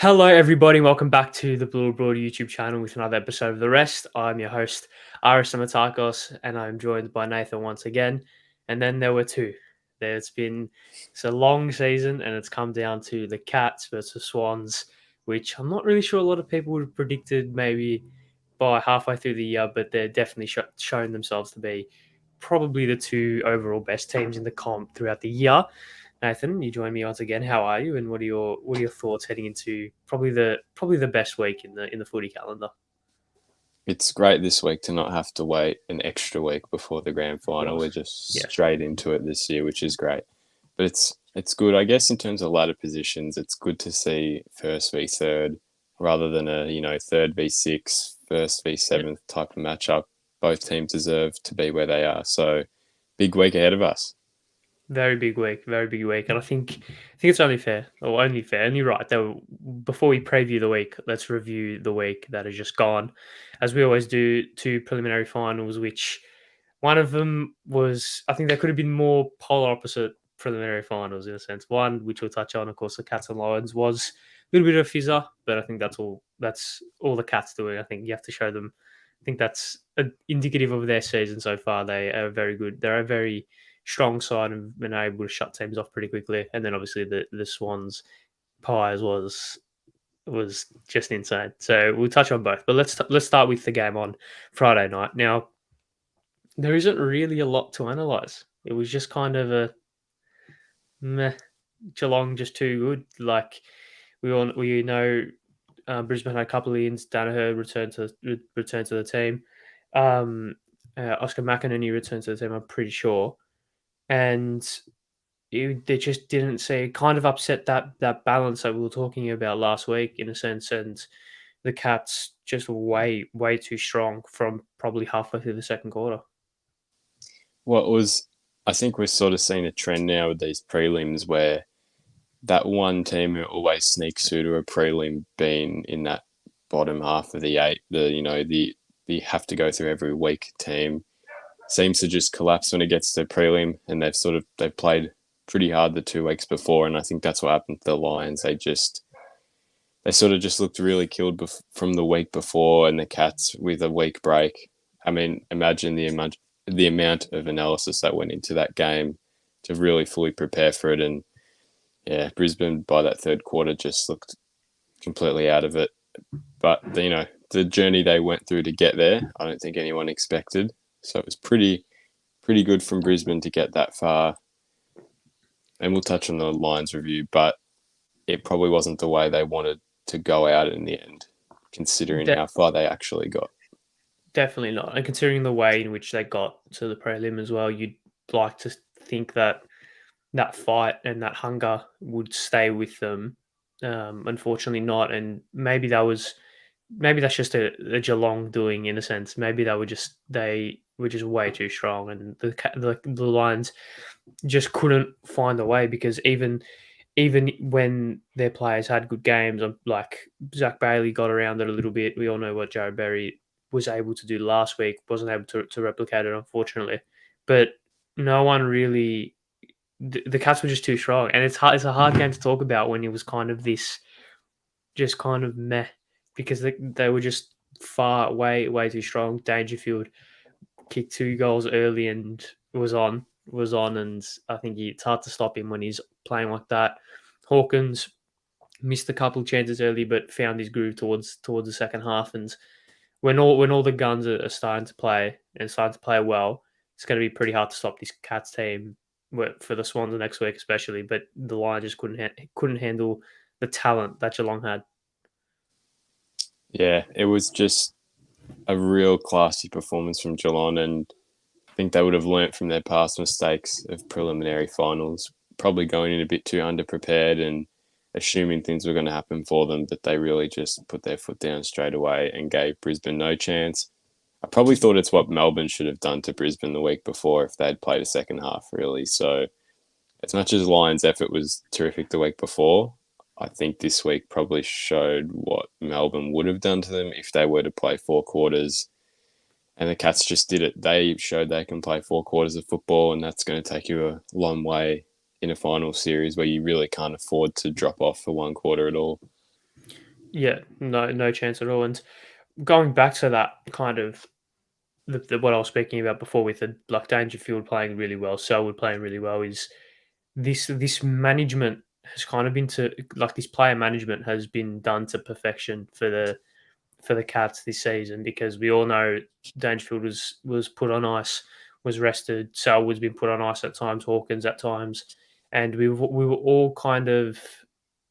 Hello, everybody. Welcome back to the Blue Broad YouTube channel with another episode of The Rest. I'm your host, Aris Amatakos, and I'm joined by Nathan once again. And then there were two. It's a long season, and it's come down to the Cats versus Swans, which I'm not really sure a lot of people would have predicted maybe by halfway through the year, but they're definitely shown themselves to be probably the two overall best teams in the comp throughout the year. Nathan, you join me once again. How are you, and what are your thoughts heading into probably the best week in the footy calendar? It's great this week to not have to wait an extra week before the grand Of final. We're course, just yeah, straight into it this year, which is great. But it's good, I guess, in terms of ladder positions. It's good to see first v third rather than a third v six, first v yeah. seventh type of matchup. Both teams deserve to be where they are. So big week ahead of us. Very big week, and I think it's only right. Though before we preview the week, let's review the week that has just gone, as we always do. Two preliminary finals, which one of them was, I think there could have been more polar opposite preliminary finals in a sense. One, which we'll touch on, of course, the Cats and Lions was a little bit of a fizzer, but I think that's all. That's all the Cats doing. I think you have to show them. I think that's indicative of their season so far. They are very good. They're a very strong side and been able to shut teams off pretty quickly. And then obviously the Swans Pies was just insane. So we'll touch on both, but let's start with the game on Friday night. Now there isn't really a lot to analyze. It was just kind of a meh. Geelong just too good. Like we know, Brisbane had a couple of ins. Danaher returned to the team. Oscar McInerney returned to the team. I'm pretty sure, and they just didn't say. Kind of upset that balance that we were talking about last week in a sense, and the Cats just way too strong from probably halfway through the second quarter. I think we're sort of seeing a trend now with these prelims where that one team who always sneaks through to a prelim being in that bottom half of the eight, the have to go through every week team seems to just collapse when it gets to prelim, and they've played pretty hard the 2 weeks before, and I think that's what happened to the Lions. They sort of just looked really killed from the week before, and the Cats with a week break. I mean, imagine the amount of analysis that went into that game to really fully prepare for it, and yeah, Brisbane by that third quarter just looked completely out of it. But the journey they went through to get there, I don't think anyone expected. So it was pretty good from Brisbane to get that far. And we'll touch on the Lions review, but it probably wasn't the way they wanted to go out in the end, considering De- how far they actually got. Definitely not. And considering the way in which they got to the prelim as well, you'd like to think that that fight and that hunger would stay with them. Unfortunately, not. And maybe that's just a Geelong doing in a sense. Maybe they were just way too strong, and the Lions just couldn't find a way because even when their players had good games, like Zach Bailey got around it a little bit. We all know what Jared Berry was able to do last week, wasn't able to replicate it, unfortunately. But no one really, the Cats were just too strong. And it's a hard game to talk about when it was kind of this, just kind of meh, because they were just way too strong. Dangerfield kicked 2 goals early and was on, and I think it's hard to stop him when he's playing like that. Hawkins missed a couple of chances early, but found his groove towards the second half. And when all the guns are starting to play and starting to play well, it's going to be pretty hard to stop this Cats team for the Swans next week, especially. But the Lions just couldn't handle the talent that Geelong had. Yeah, it was just a real classy performance from Geelong, and I think they would have learnt from their past mistakes of preliminary finals, probably going in a bit too underprepared and assuming things were going to happen for them, but they really just put their foot down straight away and gave Brisbane no chance. I probably thought it's what Melbourne should have done to Brisbane the week before if they'd played a second half, really. So as much as Lions' effort was terrific the week before, I think this week probably showed what Melbourne would have done to them if they were to play 4 quarters. And the Cats just did it. They showed they can play 4 quarters of football, and that's going to take you a long way in a final series where you really can't afford to drop off for 1 quarter at all. Yeah, no chance at all. And going back to that kind of what I was speaking about before with the like Dangerfield playing really well, Selwood playing really well is this management has kind of been to like this player management has been done to perfection for the Cats this season because we all know Dangerfield was put on ice, was rested. Selwood's been put on ice at times, Hawkins at times, and we were all kind of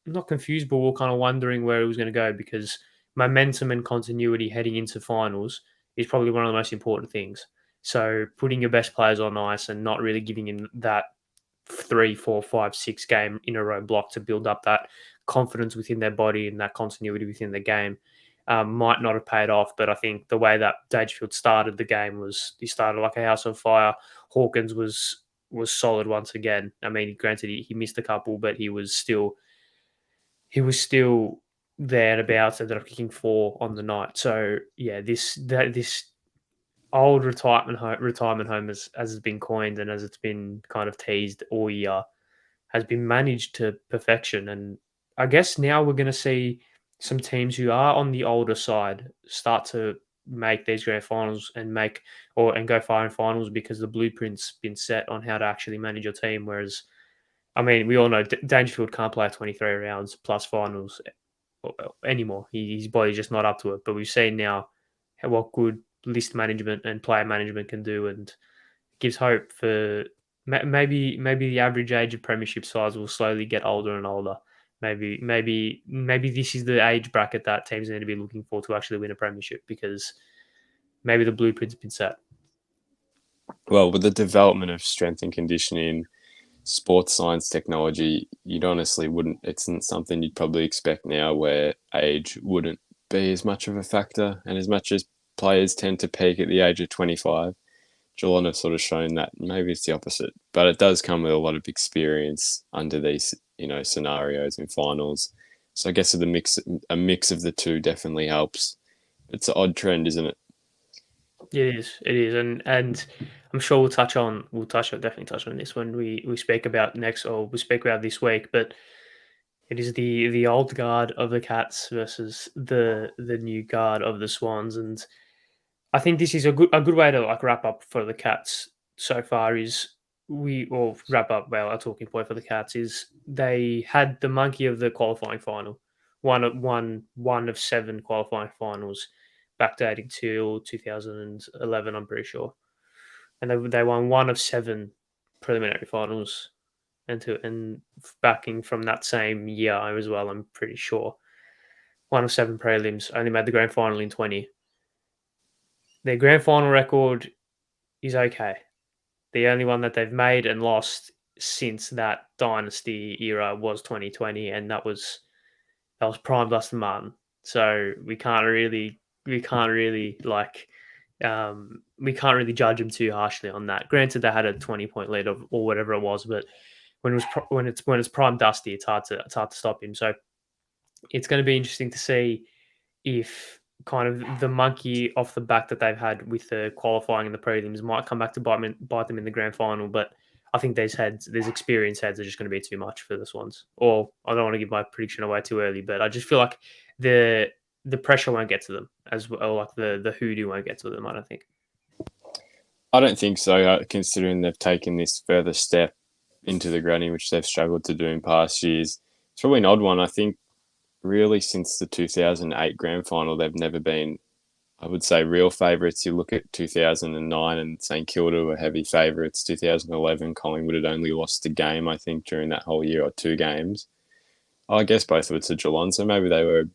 not confused, but we were kind of wondering where it was going to go because momentum and continuity heading into finals is probably one of the most important things. So putting your best players on ice and not really giving them that 3, 4, 5, 6 game in a row block to build up that confidence within their body and that continuity within the game might not have paid off. But I think the way that Dangerfield started the game was he started like a house on fire. Hawkins was solid once again. I mean, granted he missed a couple, but he was still there and about. Ended up kicking 4 on the night. So yeah, this old retirement home as it's been coined and as it's been kind of teased all year has been managed to perfection. And I guess now we're going to see some teams who are on the older side start to make these grand finals and go far in finals because the blueprint's been set on how to actually manage your team. Whereas, I mean, we all know Dangerfield can't play 23 rounds plus finals anymore. His body's just not up to it. But we've seen now what good list management and player management can do, and gives hope for maybe the average age of premiership sides will slowly get older and older. Maybe this is the age bracket that teams need to be looking for to actually win a premiership because maybe the blueprint's been set. Well, with the development of strength and conditioning, sports science technology, you'd honestly wouldn't, it's not something you'd probably expect now where age wouldn't be as much of a factor. And as much as players tend to peak at the age of 25, Geelong have sort of shown that maybe it's the opposite. But it does come with a lot of experience under these, scenarios and finals. So I guess a mix of the two definitely helps. It's an odd trend, isn't it? It is, and I'm sure definitely touch on this when we speak about next or we speak about this week. But it is the old guard of the Cats versus the new guard of the Swans, and I think this is a good way to like wrap up for the Cats so far. Is we or wrap up well our talking point for the Cats is they had the monkey of the qualifying final, one of 7 qualifying finals, backdating till 2011. I'm pretty sure, and they won one of 7 preliminary finals, and backing from that same year as well. I'm pretty sure one of 7 prelims, only made the grand final in 20. Their grand final record is okay. The only one that they've made and lost since that dynasty era was 2020, and that was prime Dustin Martin. So we can't really judge him too harshly on that. Granted, they had a 20-point lead or whatever it was, but when it's prime Dusty, it's hard to stop him. So it's going to be interesting to see if kind of the monkey off the back that they've had with the qualifying and the prelims might come back to bite them in the grand final. But I think these experienced heads are just going to be too much for the Swans. Or I don't want to give my prediction away too early, but I just feel like the pressure won't get to them as well. Like the hoodoo won't get to them. I don't think. I don't think so, considering they've taken this further step into the granny, which they've struggled to do in past years. It's probably an odd one. I think really since the 2008 grand final, they've never been, I would say, real favourites. You look at 2009 and St Kilda were heavy favourites. 2011, Collingwood had only lost a game, I think, during that whole year, or 2 games. I guess both of it's to Geelong, so maybe they were,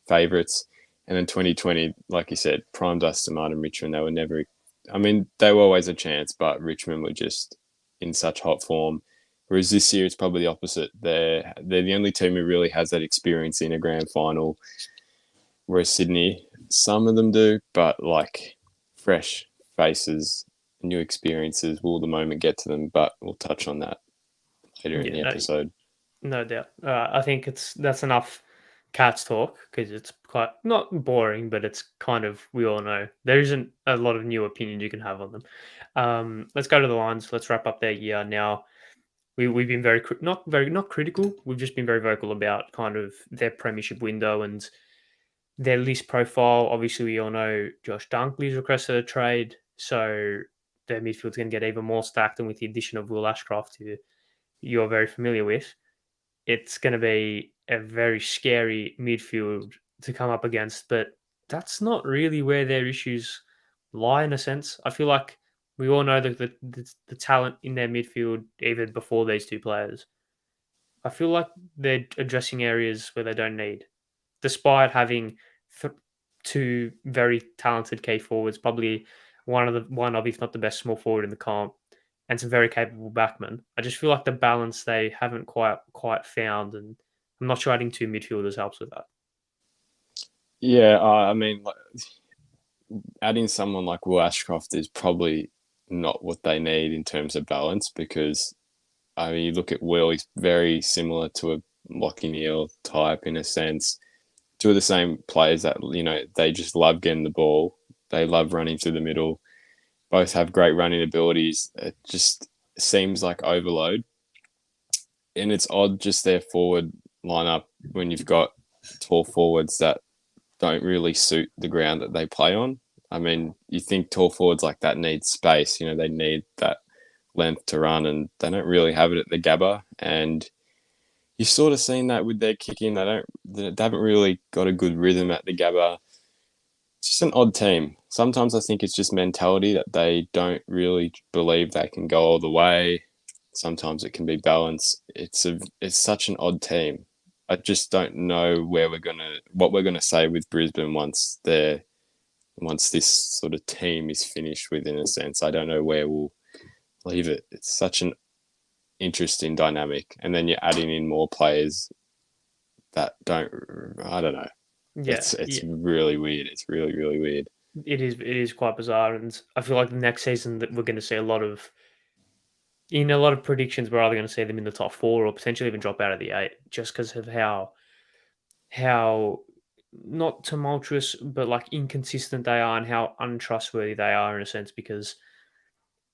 favourites. And then 2020, like you said, prime Dustin Martin, Richmond, they were never, I mean, they were always a chance, but Richmond were just in such hot form. Whereas this year, it's probably the opposite. They're the only team who really has that experience in a grand final. Whereas Sydney, some of them do, but like fresh faces, new experiences will the moment get to them. But we'll touch on that later in the episode. No doubt. I think that's enough Cats talk because it's quite not boring, but it's kind of we all know there isn't a lot of new opinions you can have on them. Let's go to the Lions. Let's wrap up their year now. we've been not critical. We've just been very vocal about kind of their premiership window and their list profile. Obviously, we all know Josh Dunkley's requested a trade, so their midfield's going to get even more stacked. And with the addition of Will Ashcroft, who you're very familiar with, it's going to be a very scary midfield to come up against. But that's not really where their issues lie, in a sense. I feel like we all know the talent in their midfield even before these two players. I feel like they're addressing areas where they don't need, despite having th- two very talented key forwards, probably one of if not the best small forward in the comp, and some very capable backmen. I just feel like the balance they haven't quite found, and I'm not sure adding two midfielders helps with that. Yeah, I mean, like, adding someone like Will Ashcroft is probably not what they need in terms of balance because, I mean, you look at Will, he's very similar to a Lachie Neale type in a sense. Two of the same players that, they just love getting the ball. They love running through the middle. Both have great running abilities. It just seems like overload. And it's odd just their forward lineup when you've got tall forwards that don't really suit the ground that they play on. I mean, you think tall forwards like that need space. They need that length to run, and they don't really have it at the Gabba. And you've sort of seen that with their kicking. They haven't really got a good rhythm at the Gabba. It's just an odd team. Sometimes I think it's just mentality that they don't really believe they can go all the way. Sometimes it can be balance. It's such an odd team. I just don't know what we're gonna say with Brisbane once this sort of team is finished with, in a sense. I don't know where we'll leave it. It's such an interesting dynamic, and then you're adding in more players that don't. I don't know. Yeah, It's really weird. It's really really weird. it is quite bizarre, and I feel like the next season that we're going to see a lot of predictions. We're either going to see them in the top four or potentially even drop out of the eight, just because of how not tumultuous but like inconsistent they are and how untrustworthy they are in a sense. Because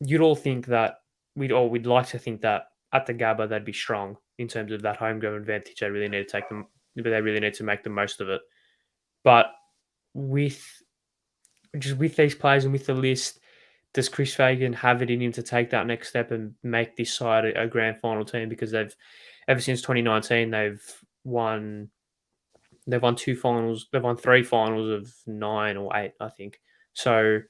you'd all think that we'd like to think that at the Gabba they'd be strong in terms of that homegrown advantage. They really need to take them, but they really need to make the most of it. But with just with these players and with the list, does Chris Fagan have it in him to take that next step and make this side a grand final team? Because they've ever since 2019 they've won two finals, they've won three finals of 9 or 8, I think. So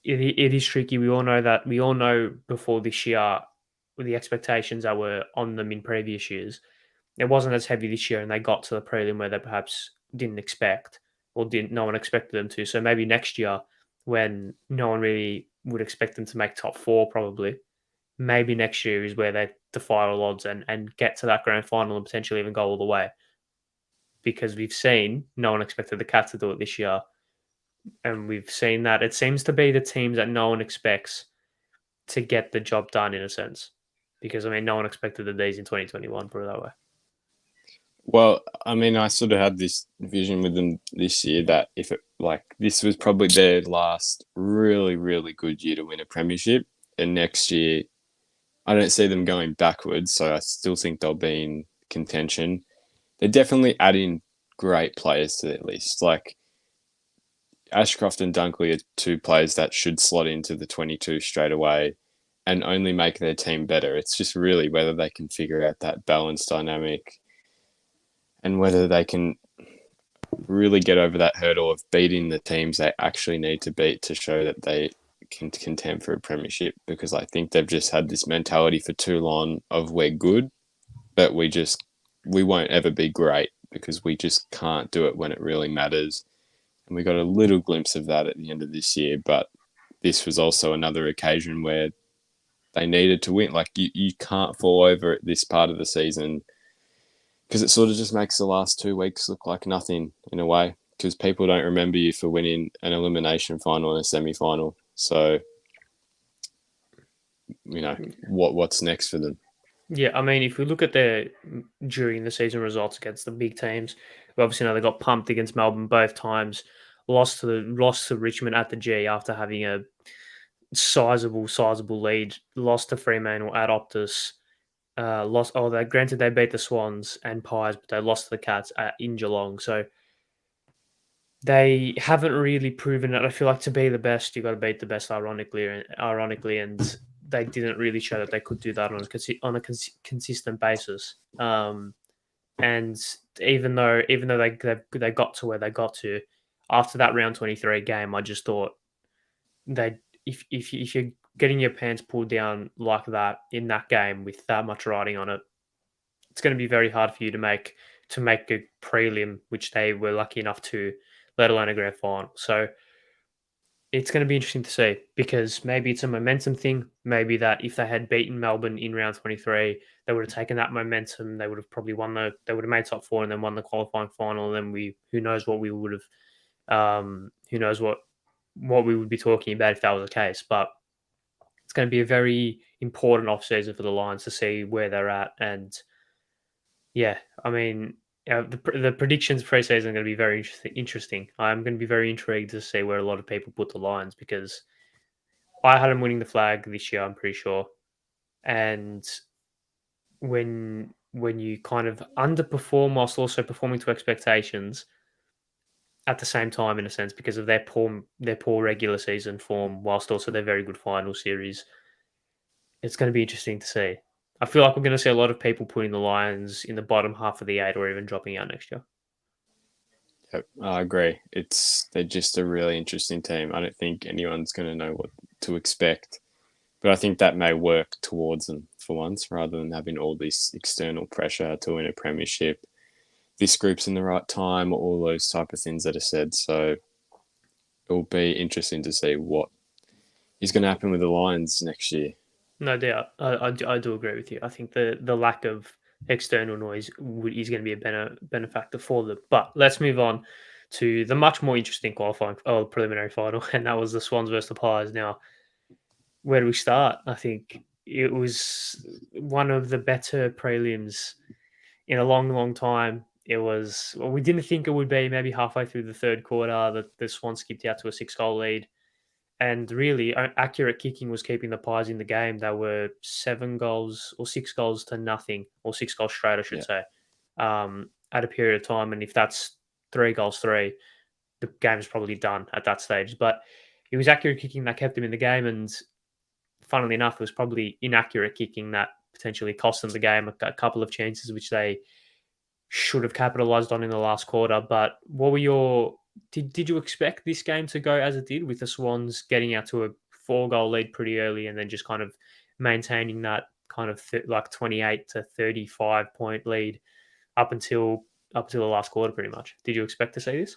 it is tricky. We all know that. We all know before this year with the expectations that were on them in previous years. It wasn't as heavy this year, and they got to the prelim where they perhaps didn't expect or didn't no one expected them to. So maybe next year, when no one really would expect them to make top four, probably maybe next year is where they defy all odds and get to that grand final and potentially even go all the way. Because we've seen no one expected the Cats to do it this year, and we've seen that it seems to be the teams that no one expects to get the job done in a sense. Because I mean, no one expected the D's in 2021, put it that way. Well, I mean, I sort of had this vision with them this year that if it like this was probably their last really, really good year to win a premiership, and next year I don't see them going backwards. So I still think they'll be in contention. They're definitely adding great players to their list. Like Ashcroft and Dunkley are two players that should slot into the 22 straight away and only make their team better. It's just really whether they can figure out that balance dynamic and whether they can really get over that hurdle of beating the teams they actually need to beat to show that they can contend for a premiership. Because I think they've just had this mentality for too long of we're good, but we won't ever be great because we just can't do it when it really matters. And we got a little glimpse of that at the end of this year, but this was also another occasion where they needed to win. Like you can't fall over at this part of the season because it sort of just makes the last 2 weeks look like nothing in a way because people don't remember you for winning an elimination final and a semi-final. So, what's next for them? Yeah, I mean, if we look at their during the season results against the big teams, we obviously know they got pumped against Melbourne both times, lost to Richmond at the G after having a sizable lead, lost to Fremantle at Optus, lost. Oh, they granted they beat the Swans and Pies, but they lost to the Cats in Geelong. So they haven't really proven it. I feel like to be the best, you got to beat the best. Ironically, and they didn't really show that they could do that consistent basis. And even though they got to where they got to after that round 23 game, I just thought they if you're getting your pants pulled down like that in that game with that much riding on it, it's going to be very hard for you to make a prelim, which they were lucky enough to, let alone a grand final. So it's going to be interesting to see because maybe it's a momentum thing. Maybe that if they had beaten Melbourne in round 23, they would have taken that momentum. They would have probably they would have made top four and then won the qualifying final. And then who knows what we would have, who knows what we would be talking about if that was the case. But it's going to be a very important off season for the Lions to see where they're at. And yeah, I mean, the predictions pre-season are going to be very interesting. I'm going to be very intrigued to see where a lot of people put the Lions because I had them winning the flag this year. I'm pretty sure, and when you kind of underperform whilst also performing to expectations at the same time, in a sense, because of their poor regular season form, whilst also their very good final series, it's going to be interesting to see. I feel like we're going to see a lot of people putting the Lions in the bottom half of the eight or even dropping out next year. Yep, I agree. They're just a really interesting team. I don't think anyone's going to know what to expect, but I think that may work towards them for once, rather than having all this external pressure to win a premiership. This group's in the right time, all those type of things that are said. So it'll be interesting to see what is going to happen with the Lions next year. No doubt. I do agree with you. I think the lack of external noise is going to be a benefactor for them. But let's move on to the much more interesting preliminary final, and that was the Swans versus the Pies. Now, where do we start? I think it was one of the better prelims in a long, long time. It was, well, we didn't think it would be maybe halfway through the third quarter that the Swans skipped out to a 6-goal lead. And really, accurate kicking was keeping the Pies in the game. They were 7 goals or 6 goals to nothing, or 6 goals straight, I should say, at a period of time. And if that's 3 goals, the game is probably done at that stage. But it was accurate kicking that kept them in the game. And funnily enough, it was probably inaccurate kicking that potentially cost them the game. A couple of chances which they should have capitalized on in the last quarter. But what were your did you expect this game to go as it did, with the Swans getting out to a 4-goal lead pretty early and then just kind of maintaining that kind of 28 to 35 point lead up until the last quarter, pretty much? Did you expect to see this?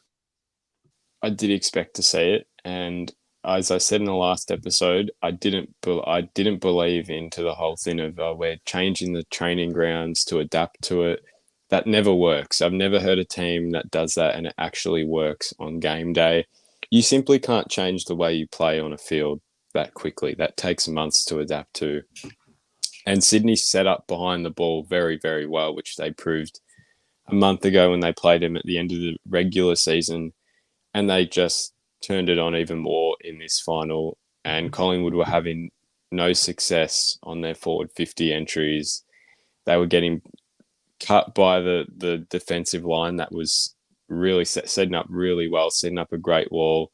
I did expect to see it, and as I said in the last episode, I didn't believe into the whole thing of we're changing the training grounds to adapt to it. That never works. I've never heard a team that does that and it actually works on game day. You simply can't change the way you play on a field that quickly. That takes months to adapt to. And Sydney set up behind the ball very, very well, which they proved a month ago when they played him at the end of the regular season. And they just turned it on even more in this final. And Collingwood were having no success on their forward 50 entries. They were getting cut by the defensive line that was really setting up really well, setting up a great wall.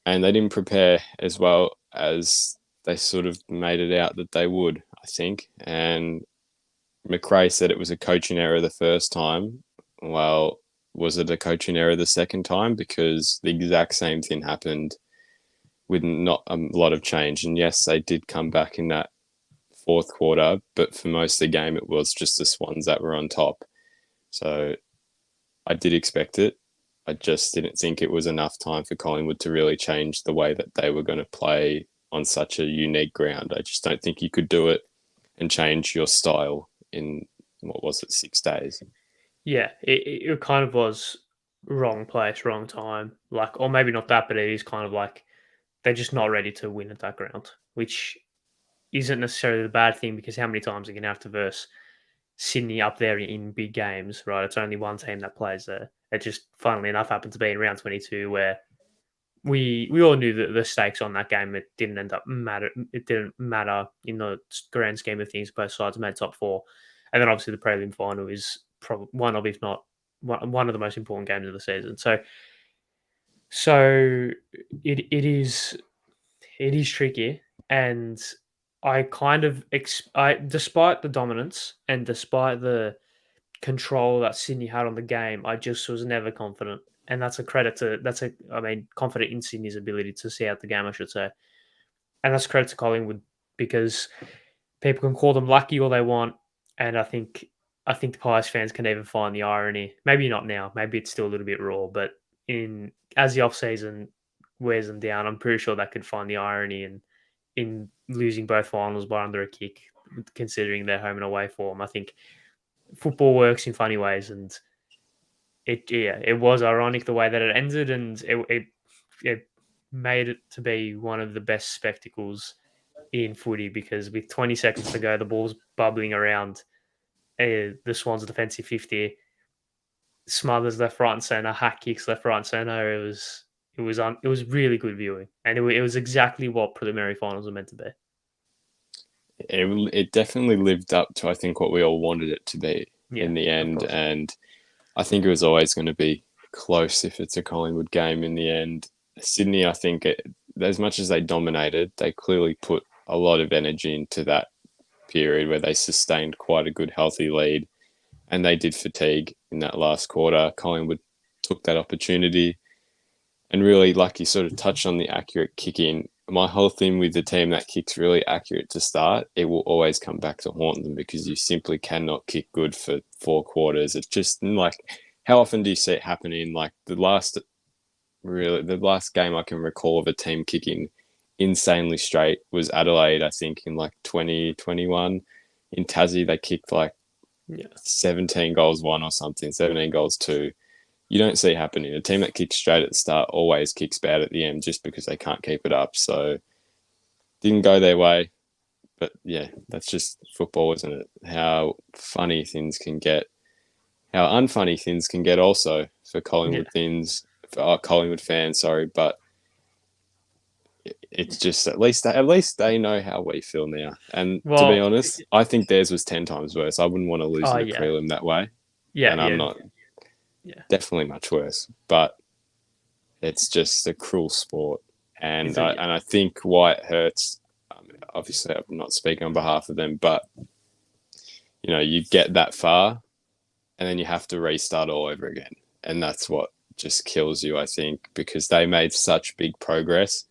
And they didn't prepare as well as they sort of made it out that they would, I think. And McRae said it was a coaching error the first time. Well, was it a coaching error the second time? Because the exact same thing happened with not a lot of change. And yes, they did come back in that fourth quarter, but for most of the game, it was just the Swans that were on top. So I did expect it. I just didn't think it was enough time for Collingwood to really change the way that they were going to play on such a unique ground. I just don't think you could do it and change your style in, 6 days? Yeah, it kind of was wrong place, wrong time. Like, or maybe not that, but it is kind of like they're just not ready to win at that ground, which isn't necessarily the bad thing, because how many times are you going to have to verse Sydney up there in big games, right? It's only one team that plays there. It just, funnily enough, happened to be in round 22 where we all knew that the stakes on that game, it didn't end up matter. It didn't matter in the grand scheme of things. Both sides made top four, and then obviously the prelim final is probably one of, if not one of the most important games of the season. So it is tricky, and I kind of despite the dominance and despite the control that Sydney had on the game, I just was never confident. And that's a credit to confident in Sydney's ability to see out the game, I should say. And that's credit to Collingwood, because people can call them lucky all they want, and I think the Pies fans can even find the irony. Maybe not now, maybe it's still a little bit raw, but in as the off season wears them down, I'm pretty sure that could find the irony in losing both finals by under a kick, considering their home and away form. I think football works in funny ways, and it was ironic the way that it ended, and it made it to be one of the best spectacles in footy, because with 20 seconds to go, the ball's bubbling around the Swans' defensive 50, smothers left, right, and center, hack kicks left, right, and center. It was really good viewing, and it was exactly what preliminary finals are meant to be. It definitely lived up to, I think, what we all wanted it to be in the end. And I think it was always going to be close if it's a Collingwood game in the end. Sydney, I think, as much as they dominated, they clearly put a lot of energy into that period where they sustained quite a good, healthy lead. And they did fatigue in that last quarter. Collingwood took that opportunity. And really, like you sort of touched on the accurate kicking, my whole thing with the team that kicks really accurate to start, it will always come back to haunt them, because you simply cannot kick good for 4 quarters. It's just like, how often do you see it happening? Like the last game I can recall of a team kicking insanely straight was Adelaide, I think, in like 2021. In Tassie, they kicked like 17 goals 1 or something, 17 goals 2. You don't see happening. A team that kicks straight at the start always kicks bad at the end, just because they can't keep it up. So didn't go their way. But yeah, that's just football, isn't it? How funny things can get. How unfunny things can get also for Collingwood Collingwood fans, sorry. But it's just at least they know how we feel now. And to be honest, I think theirs was 10 times worse. I wouldn't want to lose in a prelim that way. And I'm not. Yeah. Definitely much worse, but it's just a cruel sport, and I think why it hurts. Obviously, I'm not speaking on behalf of them, but you get that far, and then you have to restart all over again, and that's what just kills you. I think, because they made such big progress,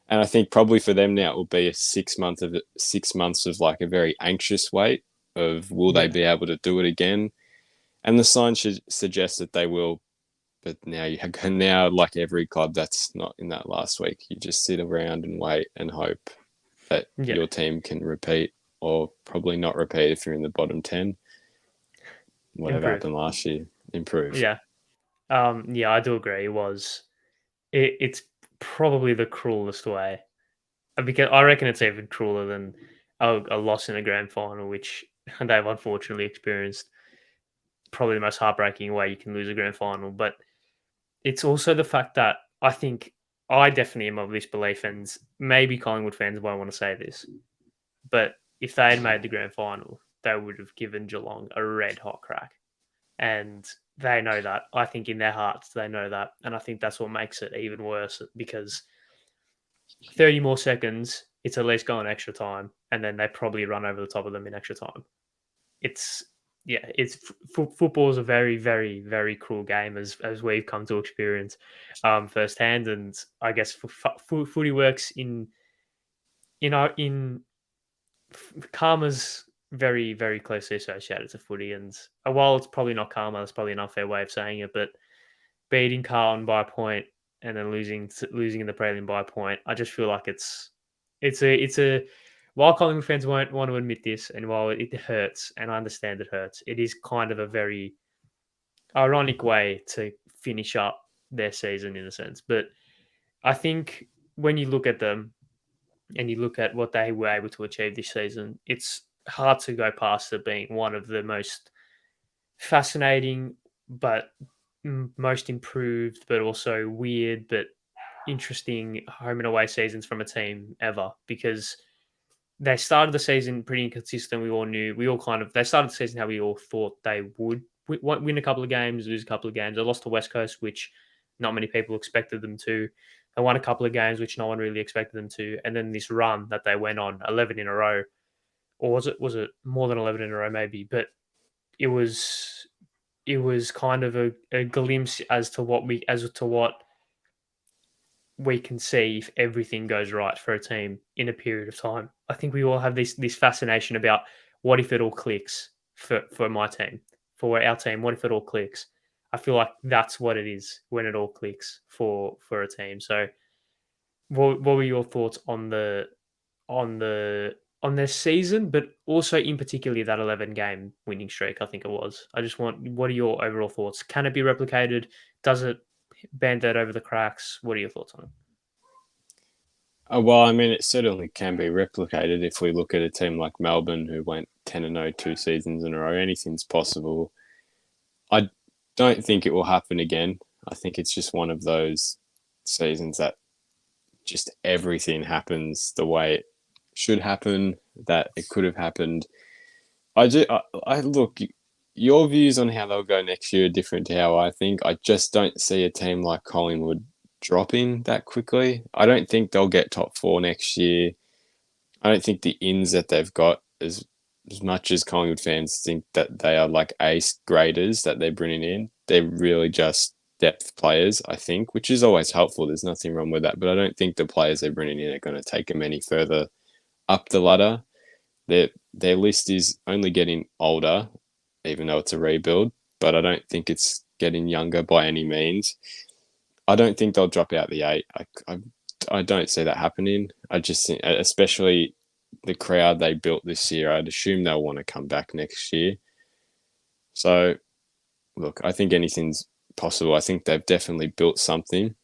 and I think probably for them now it will be 6 months of like a very anxious wait of will they be able to do it again. And the signs should suggest that they will, but now, like every club that's not in that last week, you just sit around and wait and hope that your team can repeat, or probably not repeat if you're in the bottom 10. Whatever happened last year, improve. Yeah, I do agree. It's probably the cruelest way, because I reckon it's even crueler than a loss in a grand final, which they've unfortunately experienced. Probably the most heartbreaking way you can lose a grand final. But it's also the fact that I think I definitely am of this belief, and maybe Collingwood fans won't want to say this, but if they had made the grand final, they would have given Geelong a red hot crack. And they know that. I think in their hearts, they know that. And I think that's what makes it even worse, because 30 more seconds, it's at least going extra time, and then they probably run over the top of them in extra time. Football is a very, very, very cruel game, as we've come to experience firsthand. And I guess footy works in karma's very, very closely associated to footy. And while it's probably not karma, that's probably an unfair way of saying it, but beating Carlton by a point and then losing in the prelim by a point, I just feel like it's a while Collingwood fans won't want to admit this, and while it hurts, and I understand it hurts, it is kind of a very ironic way to finish up their season in a sense. But I think when you look at them and you look at what they were able to achieve this season, it's hard to go past it being one of the most fascinating, but most improved, but also weird, but interesting home and away seasons from a team ever, because they started the season pretty inconsistent. We all kind of, they started the season how we all thought they would win a couple of games, lose a couple of games. They lost to West Coast, which not many people expected them to. They won a couple of games, which no one really expected them to. And then this run that they went on, 11 in a row, or was it more than 11 in a row, maybe? But it was it was kind of a glimpse as to what we can see if everything goes right for a team in a period of time. I think we all have this fascination about what if it all clicks for my team, for our team. What if it all clicks? I feel like that's what it is when it all clicks for a team. So, what were your thoughts on the on their season, but also in particularly that 11 game winning streak? I think it was. I just want, what are your overall thoughts? Can it be replicated? Does it band that over the cracks? What are your thoughts on it? Well, I mean, it certainly can be replicated if we look at a team like Melbourne, who went 10-0 2 seasons in a row. Anything's possible. I don't think it will happen again. I think it's just one of those seasons that just everything happens the way it should happen, that it could have happened. I look, your views on how they'll go next year are different to how I think. I just don't see a team like Collingwood dropping that quickly. I don't think they'll get top four next year. I don't think the ins that they've got, as much as Collingwood fans think that they are like ace graders that they're bringing in, they're really just depth players, I think, which is always helpful. There's nothing wrong with that. But I don't think the players they're bringing in are going to take them any further up the ladder. Their list is only getting older, even though it's a rebuild, but I don't think it's getting younger by any means. I don't think they'll drop out the eight. I don't see that happening. I just think, especially the crowd they built this year, I'd assume they'll want to come back next year. So, look, I think anything's possible. I think they've definitely built something,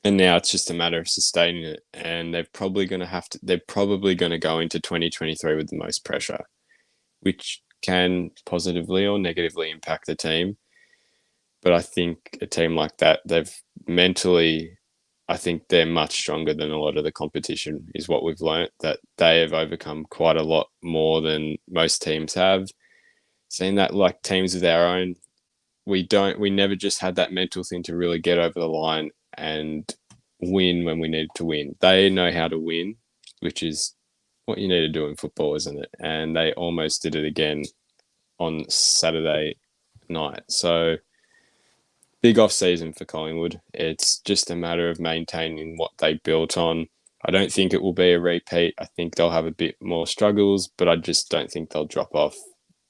and now it's just a matter of sustaining it. And they're probably going to go into 2023 with the most pressure, which can positively or negatively impact the team. But I think a team like that, I think they're much stronger than a lot of the competition, is what we've learnt, that they have overcome quite a lot more than most teams have. Seeing that, like, teams of our own, we never just had that mental thing to really get over the line and win when we needed to win. They know how to win, which is what you need to do in football, isn't it? And they almost did it again on Saturday night. So, big off season for Collingwood. It's just a matter of maintaining what they built on. I don't think it will be a repeat. I think they'll have a bit more struggles, but I just don't think they'll drop off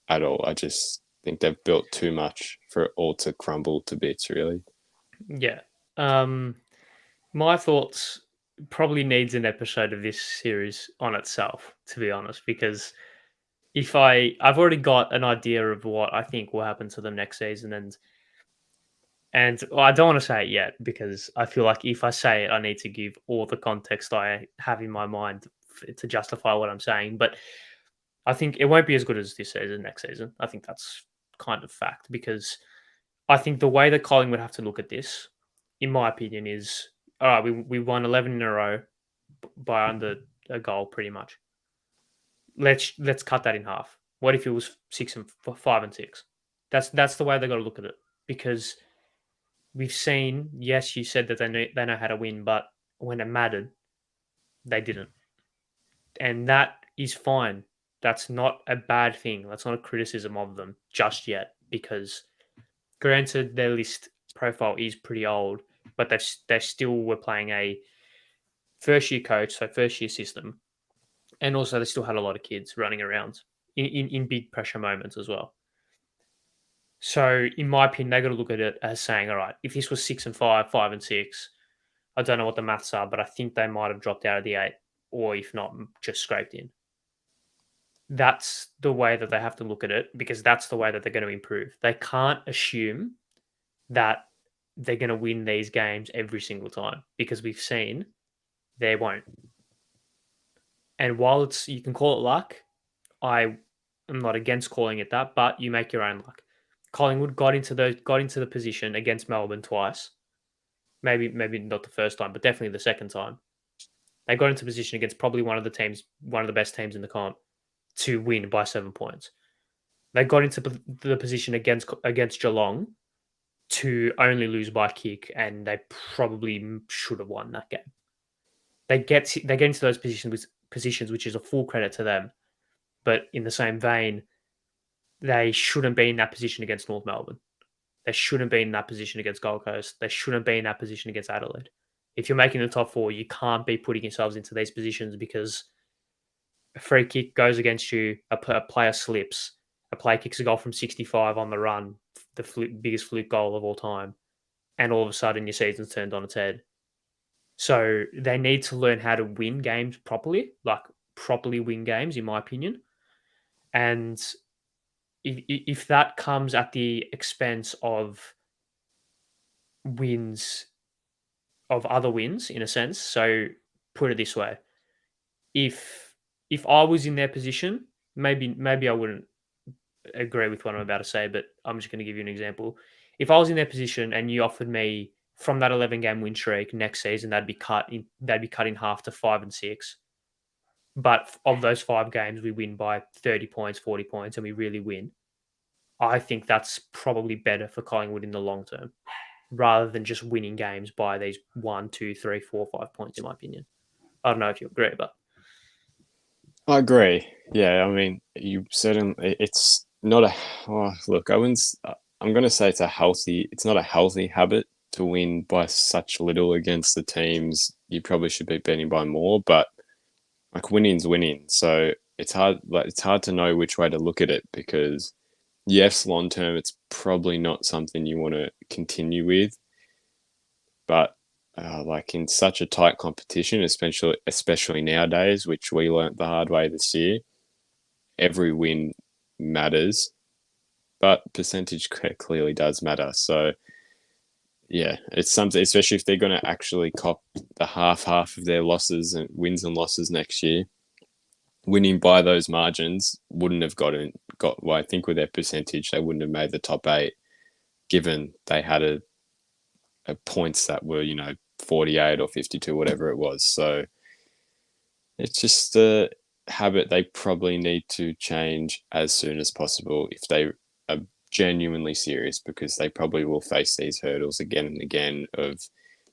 at all. I just think they've built too much for it all to crumble to bits, really. Yeah. My thoughts probably needs an episode of this series on itself, to be honest, because I've already got an idea of what I think will happen to them next season, and well, I don't want to say it yet because I feel like if I say it, I need to give all the context I have in my mind to justify what I'm saying. But I think it won't be as good as this season, next season. I think that's kind of fact, because I think the way that Colin would have to look at this, in my opinion, is all right. We won 11 in a row by under a goal, pretty much. Let's cut that in half. What if it was 5 and 6? That's the way they got to look at it, because we've seen. Yes, you said that they know how to win, but when it mattered, they didn't, and that is fine. That's not a bad thing. That's not a criticism of them just yet, because granted, their list profile is pretty old, but they still were playing a first year coach, so first year system, and also they still had a lot of kids running around in big pressure moments as well. So, in my opinion, they got to look at it as saying, all right, if this was 6 and 5, 5 and 6, I don't know what the maths are, but I think they might have dropped out of the 8, or if not, just scraped in. That's the way that they have to look at it, because that's the way that they're going to improve. They can't assume that they're going to win these games every single time, because we've seen they won't. And while you can call it luck, I am not against calling it that, but you make your own luck. Collingwood got into the position against Melbourne twice, maybe not the first time, but definitely the second time. They got into position against probably one of the best teams in the comp, to win by 7 points. They got into the position against Geelong to only lose by a kick, and they probably should have won that game. They get into those positions, which is a full credit to them. But in the same vein, they shouldn't be in that position against North Melbourne. They shouldn't be in that position against Gold Coast. They shouldn't be in that position against Adelaide. If you're making the top four, you can't be putting yourselves into these positions because a free kick goes against you, a player slips, a player kicks a goal from 65 on the run, the biggest fluke goal of all time, and all of a sudden your season's turned on its head. So they need to learn how to win games properly, like properly win games, in my opinion. And if that comes at the expense of wins, of other wins, in a sense, so put it this way: if I was in their position, maybe I wouldn't agree with what I'm about to say, but I'm just going to give you an example. If I was in their position and you offered me from that 11 game win streak next season, they'd be cut in half to 5 and 6. But of those 5 games, we win by 30 points, 40 points, and we really win. I think that's probably better for Collingwood in the long term, rather than just winning games by these 1, 2, 3, 4, 5 points, in my opinion. I don't know if you agree, but I agree. Yeah, I mean, you certainly. It's not a. Oh, look, I wouldn't. I'm going to say it's not a healthy habit to win by such little against the teams you probably should be beating by more. But like winning's winning, so it's hard. Like it's hard to know which way to look at it because yes, long term, it's probably not something you want to continue with, but like in such a tight competition, especially nowadays, which we learnt the hard way this year, every win matters, but percentage clearly does matter. So yeah, it's something, especially if they're going to actually cop the half of their losses and wins and losses next year. Winning by those margins wouldn't have got. Well, I think with their percentage, they wouldn't have made the top 8, given they had a points that were 48 or 52, whatever it was. So it's just a habit they probably need to change as soon as possible if they are genuinely serious, because they probably will face these hurdles again and again of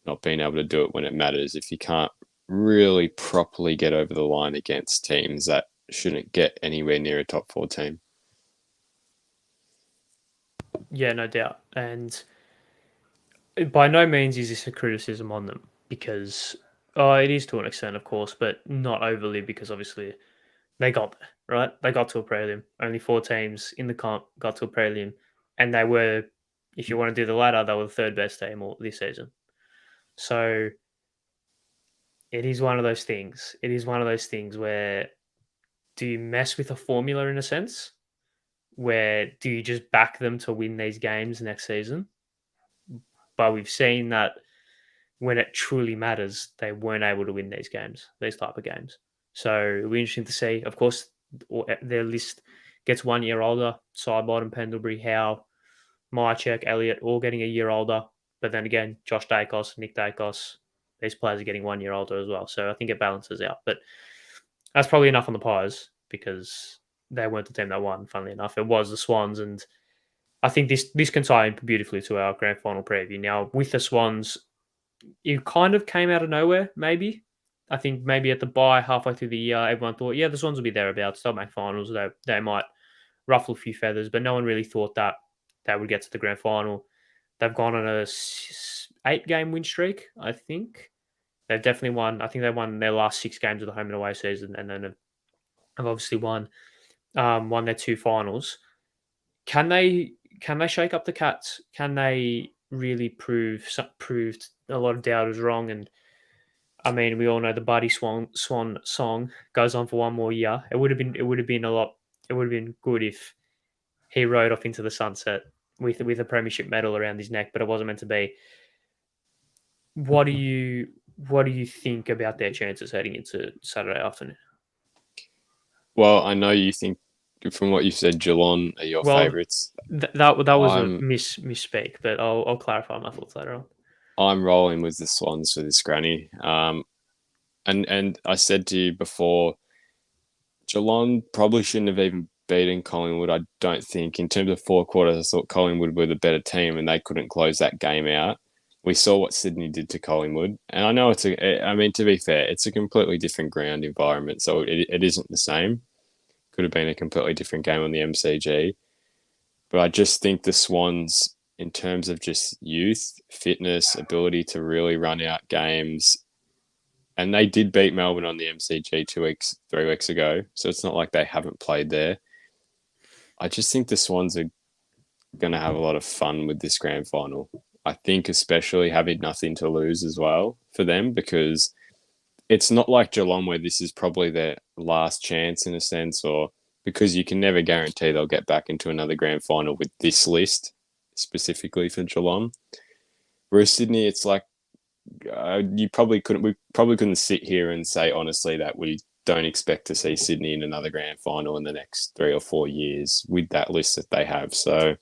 not being able to do it when it matters. If you can't really properly get over the line against teams that shouldn't get anywhere near a top 4 team. yeah, no doubt. And by no means is this a criticism on them, because it is to an extent, of course, but not overly, because obviously they got there, right? They got to a prelim. Only 4 teams in the comp got to a prelim, and they were, if you want to do the ladder, they were the 3rd best team this season. So it is one of those things. It is one of those things where, do you mess with a formula in a sense? Where do you just back them to win these games next season? But we've seen that when it truly matters, they weren't able to win these type of games. So it'll be interesting to see. Of course, their list gets 1 year older. Sidebottom, Pendlebury, Howe, Myercheck, Elliott, all getting a year older. But then again, Josh Dacos, Nick Dacos, these players are getting 1 year older as well. So I think it balances out. But that's probably enough on the Pies, because they weren't the team that won, funnily enough. It was the Swans, and I think this can tie in beautifully to our grand final preview. Now, with the Swans, it kind of came out of nowhere, maybe. I think maybe at the bye, halfway through the year, everyone thought, yeah, the Swans will be thereabouts. They'll make finals. They might ruffle a few feathers, but no one really thought that they would get to the grand final. They've gone on a 8-game win streak, I think. They've definitely won. I think they won their last 6 games of the home and away season, and then have obviously won their 2 finals. Can they shake up the Cats? Can they really prove a lot of doubters wrong? And I mean, we all know the Buddy Swan song goes on for 1 more year. It would have been good if he rode off into the sunset with a premiership medal around his neck, but it wasn't meant to be. What do you think about their chances heading into Saturday afternoon? Well, I know you think, from what you said, Geelong are your favourites. That was a misspeak, but I'll clarify my thoughts later on. I'm rolling with the Swans for this granny. And I said to you before, Geelong probably shouldn't have even beaten Collingwood. I don't think in terms of four quarters, I thought Collingwood were the better team, and they couldn't close that game out. We saw what Sydney did to Collingwood, and I know I mean, to be fair, it's a completely different ground environment, so it isn't the same. Could have been a completely different game on the MCG, but I just think the Swans, in terms of just youth, fitness, ability to really run out games, and they did beat Melbourne on the MCG 3 weeks ago. So it's not like they haven't played there. I just think the Swans are going to have a lot of fun with this grand final. I think especially having nothing to lose as well for them, because it's not like Geelong where this is probably their last chance in a sense, or because you can never guarantee they'll get back into another grand final with this list specifically for Geelong. Whereas Sydney, it's like we probably couldn't sit here and say honestly that we don't expect to see Sydney in another grand final in the next 3 or 4 years with that list that they have. So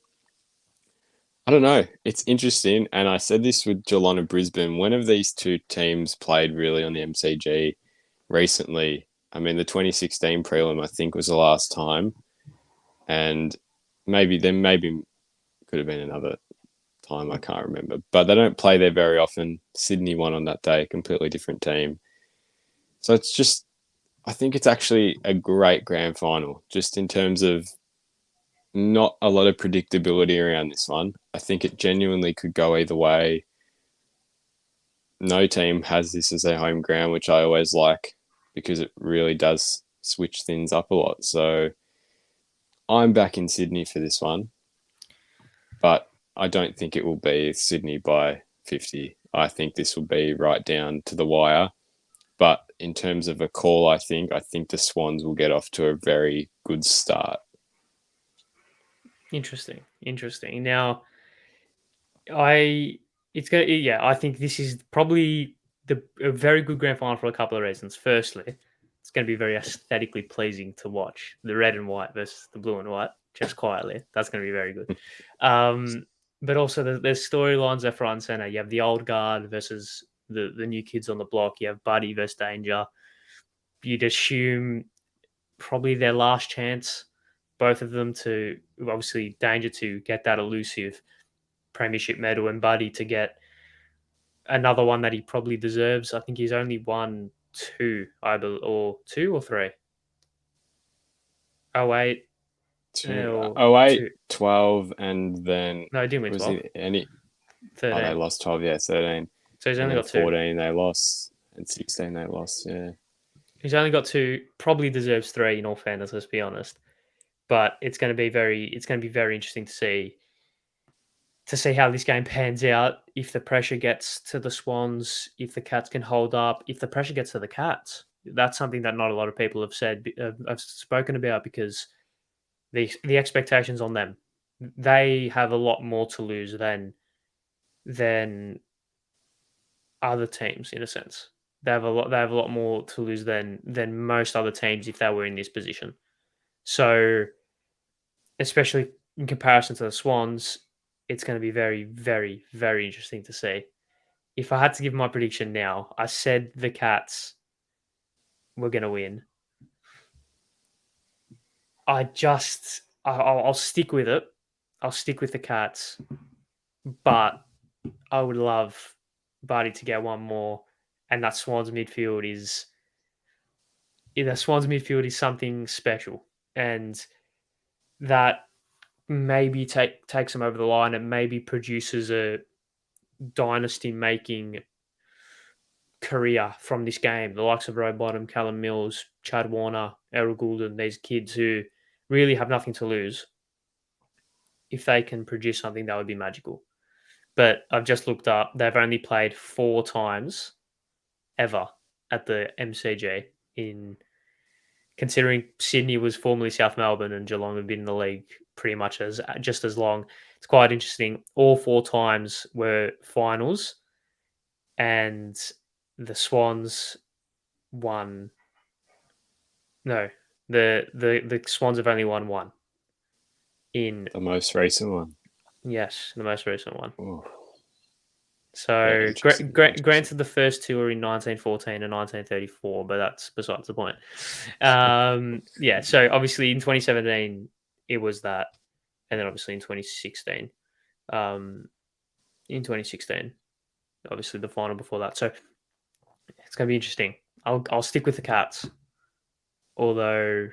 I don't know. It's interesting. And I said this with Geelong and Brisbane. When have these two teams played really on the MCG recently? I mean, the 2016 prelim, I think, was the last time. And maybe could have been another time. I can't remember. But they don't play there very often. Sydney won on that day, completely different team. So it's just, I think it's actually a great grand final, just in terms of not a lot of predictability around this one. I think it genuinely could go either way. No team has this as their home ground, which I always like because it really does switch things up a lot. So I'm back in Sydney for this one, but I don't think it will be Sydney by 50. I think this will be right down to the wire. But in terms of a call, I think the Swans will get off to a very good start. Interesting. Now, I think this is probably a very good grand final for a couple of reasons. Firstly, it's going to be very aesthetically pleasing to watch the red and white versus the blue and white. Just quietly, that's going to be very good. But also, there's storylines are front and center. You have the old guard versus the new kids on the block. You have Buddy versus Danger. You'd assume probably their last chance, both of them, to obviously Danger to get that elusive premiership medal and Buddy to get another one that he probably deserves. I think he's only won two, or two or three. Oh, wait. Two, Or 08, two. 12, and then No, he didn't win was 12. it any? 13. Oh, they lost 12, yeah, 13. So he's And only then got two. 14 they lost, and 16 they lost, yeah. He's only got two. Probably deserves three. In all fairness, let's be honest. But it's going to be very interesting to see how this game pans out. If the pressure gets to the Swans, if the Cats can hold up, if the pressure gets to the Cats, that's something that not a lot of people have said, have spoken about, because the expectations on them, they have a lot more to lose than other teams in a sense. They have a lot more to lose than most other teams if they were in this position. So, especially in comparison to the Swans, it's going to be very, very, very interesting to see. If I had to give my prediction now, I said the Cats were going to win. I'll stick with it. I'll stick with the Cats, but I would love Barty to get one more, and that Swans midfield is something special, and that maybe takes them over the line and maybe produces a dynasty making career from this game. The likes of Rowbottom, Callum Mills, Chad Warner, Errol Goulden, these kids who really have nothing to lose. If they can produce something, that would be magical. But I've just looked up, they've only played 4 times ever at the MCG, in considering Sydney was formerly South Melbourne and Geelong have been in the league pretty much just as long. It's quite interesting. All 4 times were finals, and the Swans won. No, the Swans have only won one. In The most recent one. Yes, the most recent one. Oh. Yeah, So interesting. granted, the first two are in 1914 and 1934, but that's besides the point. Yeah, so obviously in 2017 it was that, and then obviously um, in 2016, obviously the final before that. So it's going to be interesting. I'll stick with the Cats, although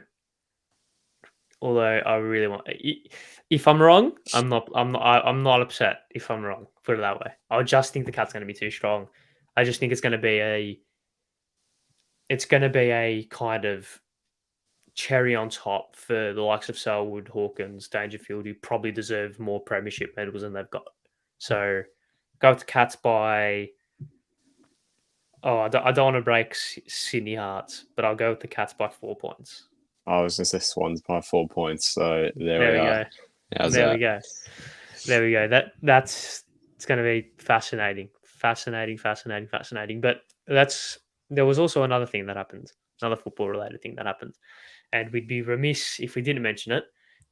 I really want. If I'm wrong, I'm not upset. If I'm wrong, put it that way. I just think the Cats going to be too strong. I just think it's going to be a kind of cherry on top for the likes of Selwood, Hawkins, Dangerfield, who probably deserve more premiership medals than they've got. So go with the Cats by. Oh, I don't want to break Sydney hearts, but I'll go with the Cats by 4 points. I was going to say Swans by 4 points. So there There we we are. go. How's There we that? go. There we go. That's it's going to be fascinating, fascinating, fascinating, fascinating. But there was also another thing that happened, another football related thing that happened, and we'd be remiss if we didn't mention it.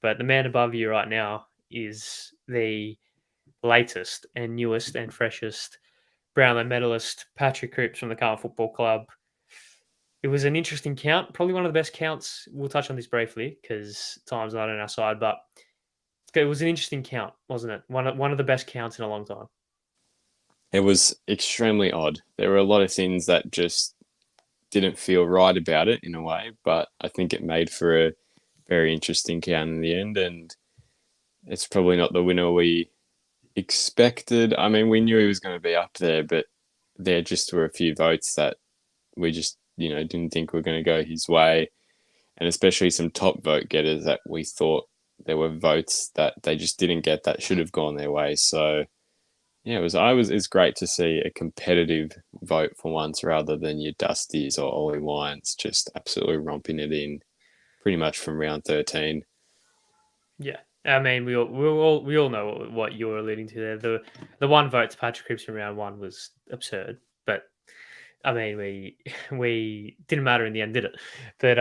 But the man above you right now is the latest and newest and freshest Brownlow medalist, Patrick Cripps from the Carlton Football Club. It was an interesting count, probably one of the best counts. We'll touch on this briefly because time's not on our side, but it was an interesting count, wasn't it? One of the best counts in a long time. It was extremely odd. There were a lot of things that just didn't feel right about it in a way, but I think it made for a very interesting count in the end. And it's probably not the winner we expected. I mean, we knew he was going to be up there, but there just were a few votes that we just, didn't think were going to go his way. And especially some top vote getters that we thought there were votes that they just didn't get that should have gone their way. So yeah, it's great to see a competitive vote for once rather than your Dusties or Ollie Wines just absolutely romping it in pretty much from round 13. Yeah, I mean we all know what you're alluding to there. The one vote to Patrick Cripps in round one was absurd, but I mean we didn't matter in the end, did it? But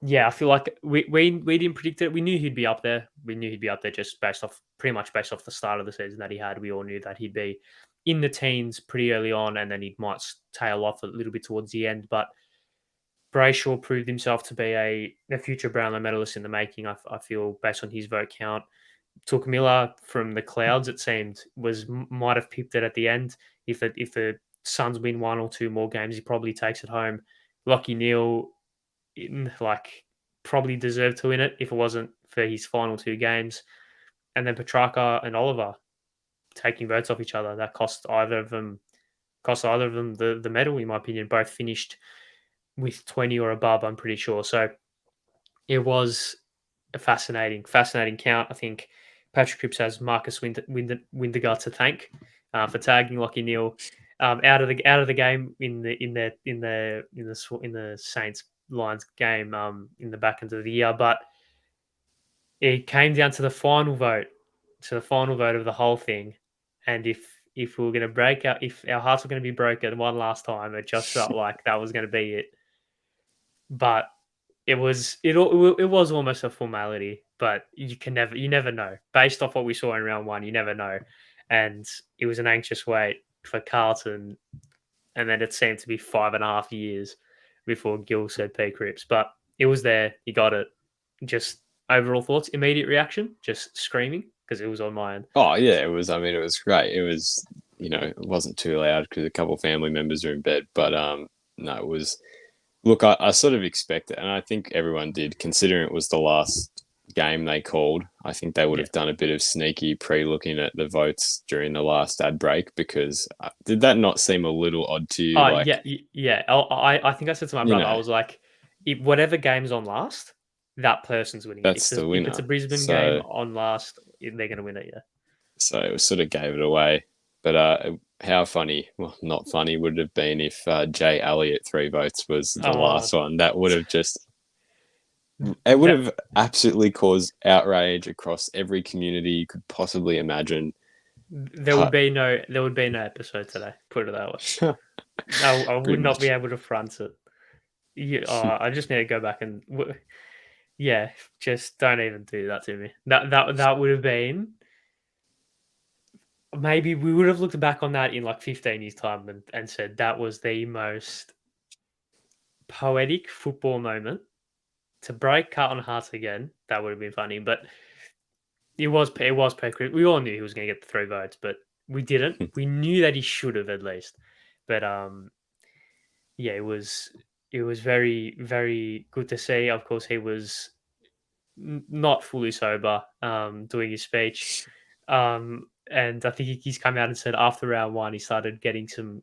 yeah, I feel like we didn't predict it. We knew he'd be up there. We knew he'd be up there just pretty much based off the start of the season that he had. We all knew that he'd be in the teens pretty early on, and then he might tail off a little bit towards the end, but. Brayshaw proved himself to be a future Brownlow medalist in the making. I feel based on his vote count. Took Miller from the clouds. It seemed might have pipped it at the end. If the Suns win one or two more games, he probably takes it home. Lockie Neal, probably deserved to win it if it wasn't for his final two games. And then Petrarca and Oliver taking votes off each other. That cost either of them the medal, in my opinion. Both finished with 20 or above, I'm pretty sure. So it was a fascinating count. I think Patrick Cripps has Marcus Windegar to thank for tagging Lockie Neal out of the game in the Saints Lions game in the back end of the year. But it came down to the final vote, of the whole thing, and if we were going to break out, if our hearts were going to be broken one last time, it just felt like that was going to be it. But it was almost a formality, but you never know. Based off what we saw in round one, you never know. And it was an anxious wait for Carlton, and then it seemed to be 5.5 years before Gill said P. Cripps. But it was there, he got it. Just overall thoughts, immediate reaction, just screaming because it was on my end. Oh yeah, it was. I mean, it was great. It was, it wasn't too loud because a couple of family members are in bed, but no, it was. Look, I sort of expected, and I think everyone did, considering it was the last game they called. I think they would have done a bit of sneaky pre-looking at the votes during the last ad break because did that not seem a little odd to you? Oh yeah. I think I said to my brother, I was like, if whatever game's on last, that person's winning it. That's the If winner. it's a Brisbane game on last, they're going to win it. Yeah. So it sort of gave it away. But how funny, well, not funny, would it have been if Jay Elliott 3 votes was the last one? That would have have absolutely caused outrage across every community you could possibly imagine. There would be no episode today. Put it that way. I would not be able to front it. I just need to go back and just don't even do that to me. That would have been maybe we would have looked back on that in like 15 years' time and said that was the most poetic football moment to break Carlton Hearts again. That would have been funny, but it was Pedro. We all knew he was going to get the 3 votes, but we didn't. We knew that he should have at least, but yeah, it was very very good to see. Of course, he was not fully sober doing his speech. And I think he's come out and said after round one he started getting some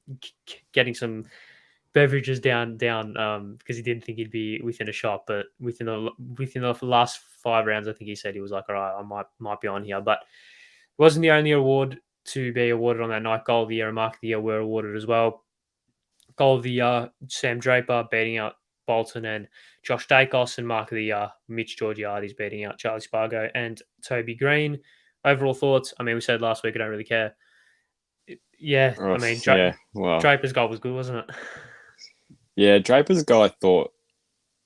beverages down because he didn't think he'd be within a shot, but within the last 5 rounds, I think he said he was like, all right, I might be on here, but it wasn't the only award to be awarded on that night. Goal of the year and mark of the year were awarded as well. Goal of the year, Sam Draper beating out Bolton and Josh Dacos, and mark of the year, Mitch Georgiades beating out Charlie Spargo and Toby Green. Overall thoughts? I mean, we said last week I don't really care. Yeah, I mean, yeah, well, Draper's goal was good, wasn't it? yeah, Draper's goal, I thought.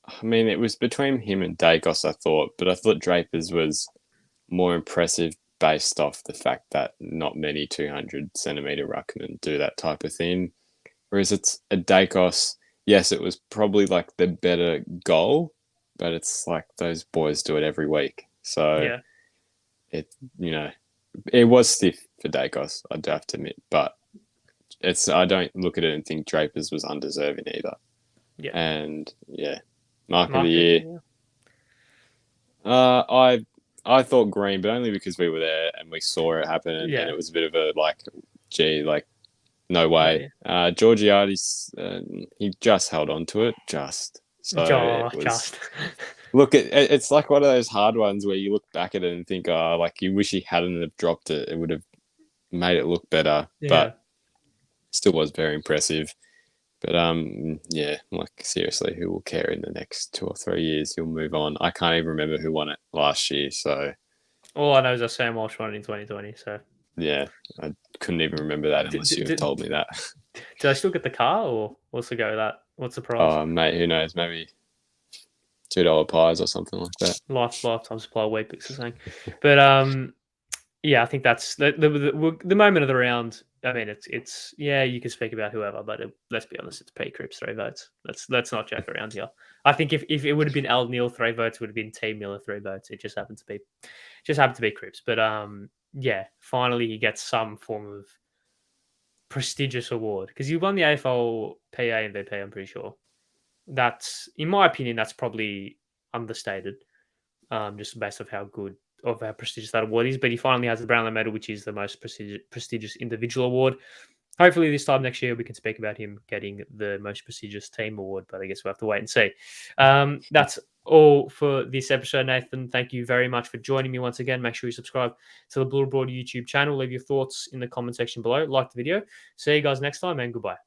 I mean, it was between him and Dacos, I thought, but I thought Draper's was more impressive based off the fact that not many 200-centimetre ruckmen do that type of thing. Whereas it's a Dacos, yes, it was probably like the better goal, but it's like those boys do it every week. So Yeah, it was stiff for Dacos, I do have to admit, but I don't look at it and think Draper's was undeserving either. yeah. And yeah, mark of the Mark year. it, I thought Green, but only because we were there and we saw it happen, and Yeah. it was a bit of a no way. Georgiades, he just held on to it, so Just. Look, it's like one of those hard ones where you look back at it and think, oh, like you wish he hadn't have dropped it. It would have made it look better, Yeah. but still was very impressive. But yeah, like seriously, who will care in the next 2 or 3 years? You'll move on. I can't even remember who won it last year, so All I know is that Sam Walsh won it in 2020. So, yeah, I couldn't even remember that unless you had told me that. did I still get the car, or what's the go with that? What's the price? Oh, mate, who knows? Maybe $2 pies or something like that. Lifetime supply of wheat picks or something. But yeah, I think that's the moment of the round. I mean, it's yeah, you can speak about whoever, but let's be honest, it's P. Cripps 3 votes. Let's not joke around here. I think if it would have been Al Neil 3 votes, it would have been T Miller 3 votes. It just happened to be Cripps. But yeah, finally he gets some form of prestigious award because he won the AFL PA MVP. I'm pretty sure. That's, in my opinion, that's probably understated, just based off how prestigious that award is. But he finally has the Brownlow medal, which is the most prestigious individual award. Hopefully, this time next year we can speak about him getting the most prestigious team award. But I guess we'll have to wait and see. That's all for this episode, Nathan. Thank you very much for joining me once again. Make sure you subscribe to the Blue Broad YouTube channel. Leave your thoughts in the comment section below. Like the video. See you guys next time, and goodbye.